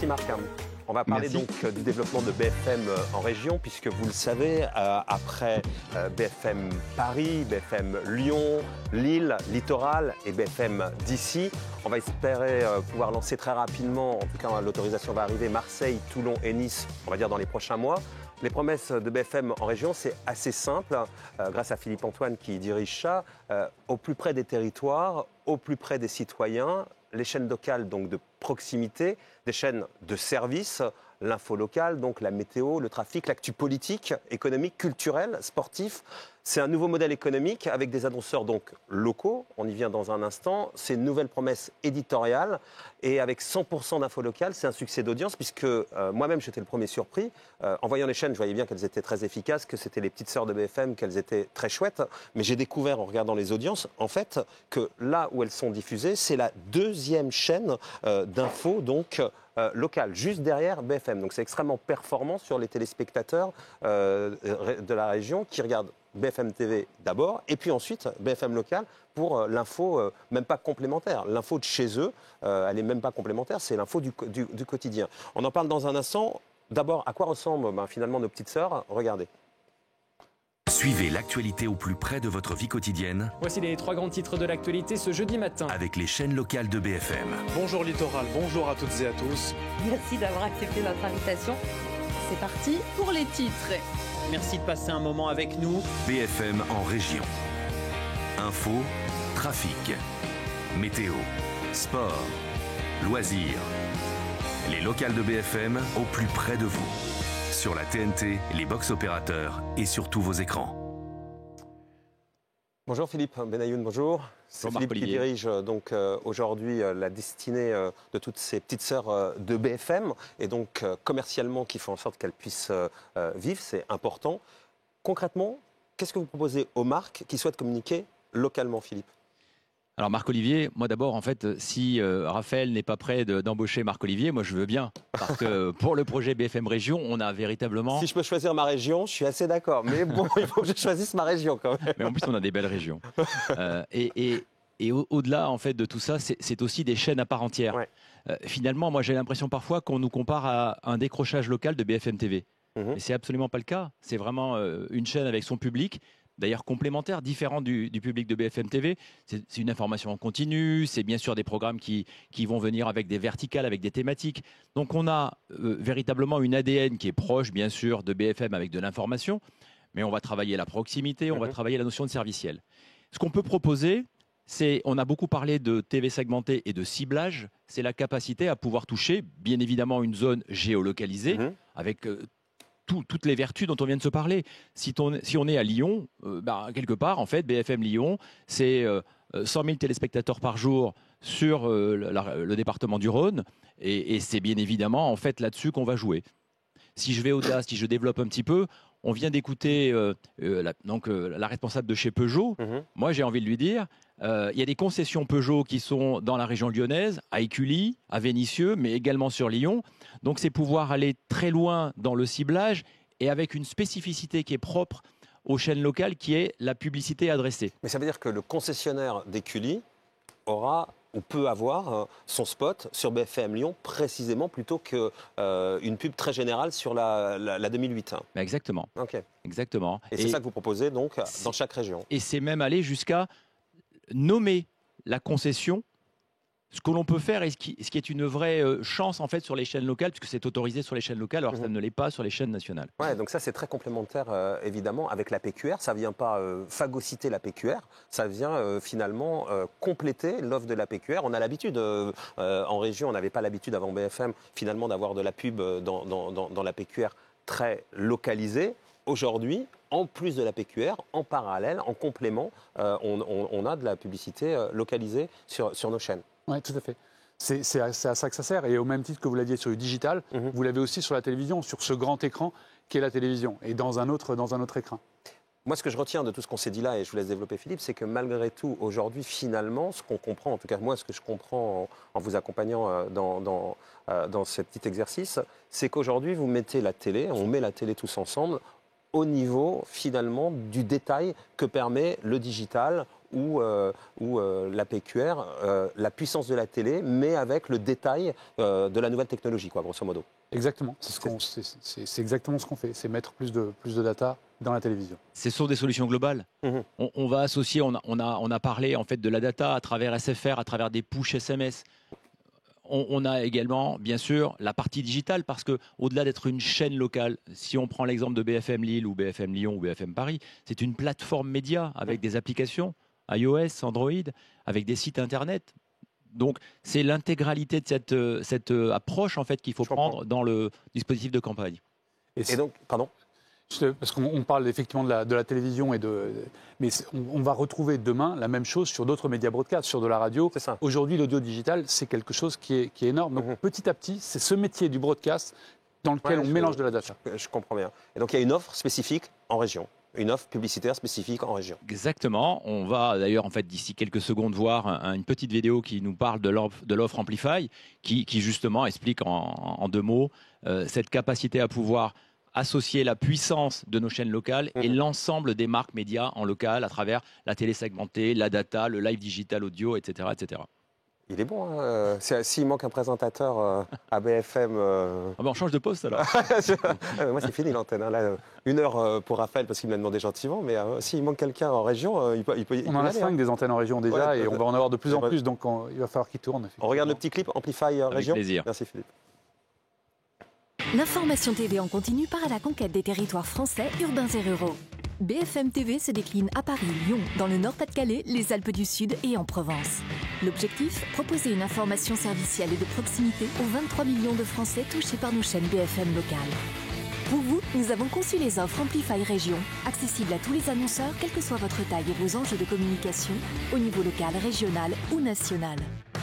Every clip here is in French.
Merci Marc. On va parler donc du développement de BFM en région, puisque vous le savez, après BFM Paris, BFM Lyon, Lille, Littoral et BFM d'ici, on va espérer pouvoir lancer très rapidement, en tout cas l'autorisation va arriver, Marseille, Toulon et Nice, on va dire dans les prochains mois. Les promesses de BFM en région, c'est assez simple, grâce à Philippe Antoine qui dirige ça, au plus près des territoires, au plus près des citoyens, les chaînes locales donc de proximité, des chaînes de service, l'info locale, donc la météo, le trafic, l'actu politique, économique, culturel, sportif. C'est un nouveau modèle économique avec des annonceurs donc locaux, on y vient dans un instant. C'est une nouvelle promesse éditoriale et avec 100% d'info locale, c'est un succès d'audience puisque moi-même j'étais le premier surpris. En voyant les chaînes, je voyais bien qu'elles étaient très efficaces, que c'était les petites sœurs de BFM, qu'elles étaient très chouettes. Mais j'ai découvert en regardant les audiences, en fait, que là où elles sont diffusées, c'est la deuxième chaîne d'info donc locale, juste derrière BFM. Donc c'est extrêmement performant sur les téléspectateurs de la région qui regardent BFM TV d'abord, et puis ensuite BFM local pour l'info même pas complémentaire. L'info de chez eux, elle n'est même pas complémentaire, c'est l'info du quotidien. On en parle dans un instant. D'abord, à quoi ressemblent finalement nos petites sœurs? Regardez. Suivez l'actualité au plus près de votre vie quotidienne. Voici les 3 grands titres de l'actualité ce jeudi matin. Avec les chaînes locales de BFM. Bonjour Littoral, bonjour à toutes et à tous. Merci d'avoir accepté notre invitation. C'est parti pour les titres. Merci de passer un moment avec nous. BFM en région. Info, trafic, météo, sport, loisirs. Les locales de BFM au plus près de vous. Sur la TNT, les box opérateurs et sur tous vos écrans. Bonjour Philippe Benayoun, bonjour. C'est Philippe qui dirige donc aujourd'hui la destinée de toutes ces petites sœurs de BFM et donc commercialement qui font en sorte qu'elles puissent vivre, c'est important. Concrètement, qu'est-ce que vous proposez aux marques qui souhaitent communiquer localement, Philippe ? Alors Marc-Olivier, moi d'abord en fait, si Raphaël n'est pas prêt d'embaucher Marc-Olivier, moi je veux bien. Parce que pour le projet BFM Région, on a véritablement... Si je peux choisir ma région, je suis assez d'accord. Mais bon, il faut que je choisisse ma région quand même. Mais en plus, on a des belles régions. Et au-delà en fait de tout ça, c'est aussi des chaînes à part entière. Ouais. Finalement, moi j'ai l'impression parfois qu'on nous compare à un décrochage local de BFM TV. Mais c'est absolument pas le cas. C'est vraiment une chaîne avec son public. D'ailleurs complémentaire, différent du public de BFM TV. C'est une information en continu, c'est bien sûr des programmes qui vont venir avec des verticales, avec des thématiques. Donc on a véritablement une ADN qui est proche bien sûr de BFM avec de l'information, mais on va travailler la proximité, on va travailler la notion de serviciel. Ce qu'on peut proposer, on a beaucoup parlé de TV segmentée et de ciblage, c'est la capacité à pouvoir toucher bien évidemment une zone géolocalisée avec... toutes les vertus dont on vient de se parler. Si on est à Lyon, quelque part, en fait, BFM Lyon, c'est 100 000 téléspectateurs par jour sur le département du Rhône, et c'est bien évidemment en fait là-dessus qu'on va jouer. Si je vais au-delà, si je développe un petit peu, on vient d'écouter la responsable de chez Peugeot. Moi, j'ai envie de lui dire, il y a des concessions Peugeot qui sont dans la région lyonnaise, à Écully, à Vénissieux, mais également sur Lyon. Donc, c'est pouvoir aller très loin dans le ciblage et avec une spécificité qui est propre aux chaînes locales, qui est la publicité adressée. Mais ça veut dire que le concessionnaire d'Écully aura ou peut avoir son spot sur BFM Lyon précisément plutôt qu'une pub très générale sur la 2008. Exactement. Okay. Exactement. Et c'est ça que vous proposez donc dans chaque région. Et c'est même aller jusqu'à nommer la concession, ce que l'on peut faire et ce qui est une vraie chance en fait sur les chaînes locales, puisque c'est autorisé sur les chaînes locales, alors ça ne l'est pas sur les chaînes nationales. Ouais, donc ça c'est très complémentaire évidemment avec la PQR. Ça ne vient pas phagocyter la PQR, ça vient finalement compléter l'offre de la PQR. On a l'habitude en région, on n'avait pas l'habitude avant BFM finalement d'avoir de la pub dans la PQR très localisée. Aujourd'hui, en plus de la PQR, en parallèle, en complément, on a de la publicité localisée sur nos chaînes. Oui, tout à fait. C'est à ça que ça sert. Et au même titre que vous l'aviez sur le digital, vous l'avez aussi sur la télévision, sur ce grand écran qu'est la télévision, et dans un autre écran. Moi, ce que je retiens de tout ce qu'on s'est dit là, et je vous laisse développer Philippe, c'est que malgré tout, aujourd'hui, finalement, ce qu'on comprend, en tout cas moi, ce que je comprends en vous accompagnant dans ce petit exercice, c'est qu'aujourd'hui, vous mettez la télé, on met la télé tous ensemble, au niveau, finalement, du détail que permet le digital ou l'APQR, la puissance de la télé, mais avec le détail de la nouvelle technologie, quoi, grosso modo. Exactement, c'est exactement ce qu'on fait, c'est mettre plus de data dans la télévision. Ce sont des solutions globales. On va associer, on a parlé en fait de la data à travers SFR, à travers des push SMS. On a également, bien sûr, la partie digitale, parce que au-delà d'être une chaîne locale, si on prend l'exemple de BFM Lille ou BFM Lyon ou BFM Paris, c'est une plateforme média avec des applications iOS, Android, avec des sites internet. Donc, c'est l'intégralité de cette approche en fait qu'il faut prendre dans le dispositif de campagne. Et donc, pardon ? Parce qu'on parle effectivement de la télévision, mais on va retrouver demain la même chose sur d'autres médias broadcast, sur de la radio. Aujourd'hui, l'audio digital, c'est quelque chose qui est énorme. Donc petit à petit, c'est ce métier du broadcast dans lequel on mélange de la data. Je comprends bien. Et donc il y a une offre spécifique en région, une offre publicitaire spécifique en région. Exactement. On va d'ailleurs en fait d'ici quelques secondes voir une petite vidéo qui nous parle de l'offre Amplify, qui justement explique en 2 mots cette capacité à pouvoir associer la puissance de nos chaînes locales et l'ensemble des marques médias en local à travers la télé segmentée, la data, le live digital audio, etc. etc. Il est bon, hein. S'il manque un présentateur à BFM... Ah ben on change de poste alors. Moi c'est fini l'antenne, hein. Là, 1 heure pour Raphaël parce qu'il me l'a demandé gentiment, mais s'il manque quelqu'un en région, il peut on en a 5 des antennes en région déjà, et on va en avoir de plus en plus, donc il va falloir qu'il tourne. On regarde le petit clip Amplify région. Avec plaisir. Merci Philippe. L'information TV en continu part à la conquête des territoires français, urbains et ruraux. BFM TV se décline à Paris, Lyon, dans le Nord-Pas-de-Calais, les Alpes du Sud et en Provence. L'objectif, proposer une information servicielle et de proximité aux 23 millions de Français touchés par nos chaînes BFM locales. Pour vous, nous avons conçu les offres Amplify Région, accessibles à tous les annonceurs, quelle que soit votre taille et vos enjeux de communication, au niveau local, régional ou national.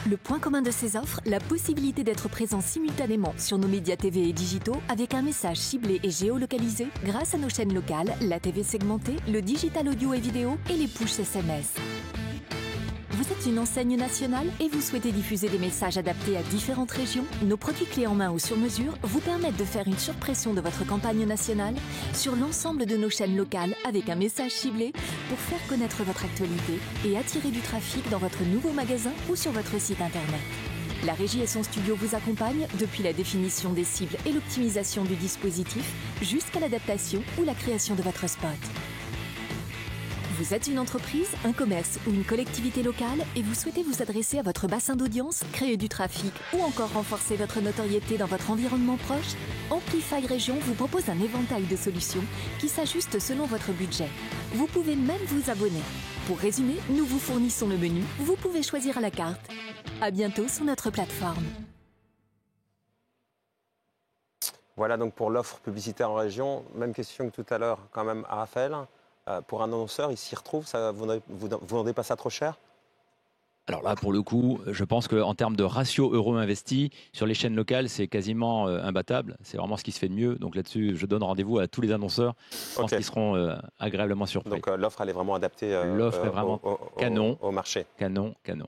Le point commun de ces offres, la possibilité d'être présent simultanément sur nos médias TV et digitaux avec un message ciblé et géolocalisé grâce à nos chaînes locales, la TV segmentée, le digital audio et vidéo et les push SMS. Vous êtes une enseigne nationale et vous souhaitez diffuser des messages adaptés à différentes régions? Nos produits clés en main ou sur mesure vous permettent de faire une surpression de votre campagne nationale sur l'ensemble de nos chaînes locales avec un message ciblé pour faire connaître votre actualité et attirer du trafic dans votre nouveau magasin ou sur votre site internet. La régie et son studio vous accompagnent depuis la définition des cibles et l'optimisation du dispositif jusqu'à l'adaptation ou la création de votre spot. Vous êtes une entreprise, un commerce ou une collectivité locale et vous souhaitez vous adresser à votre bassin d'audience, créer du trafic ou encore renforcer votre notoriété dans votre environnement proche? Amplify Région vous propose un éventail de solutions qui s'ajustent selon votre budget. Vous pouvez même vous abonner. Pour résumer, nous vous fournissons le menu, vous pouvez choisir à la carte. À bientôt sur notre plateforme. Voilà donc pour l'offre publicitaire en région. Même question que tout à l'heure quand même à Raphaël. Pour un annonceur, il s'y retrouve, vous vendez pas ça trop cher? Alors là, pour le coup, je pense qu'en termes de ratio euro investi, sur les chaînes locales, c'est quasiment imbattable. C'est vraiment ce qui se fait de mieux. Donc là-dessus, je donne rendez-vous à tous les annonceurs. Je pense qu'ils seront agréablement surpris. Donc l'offre, elle est vraiment adaptée l'offre est vraiment canon, au marché. Canon, canon.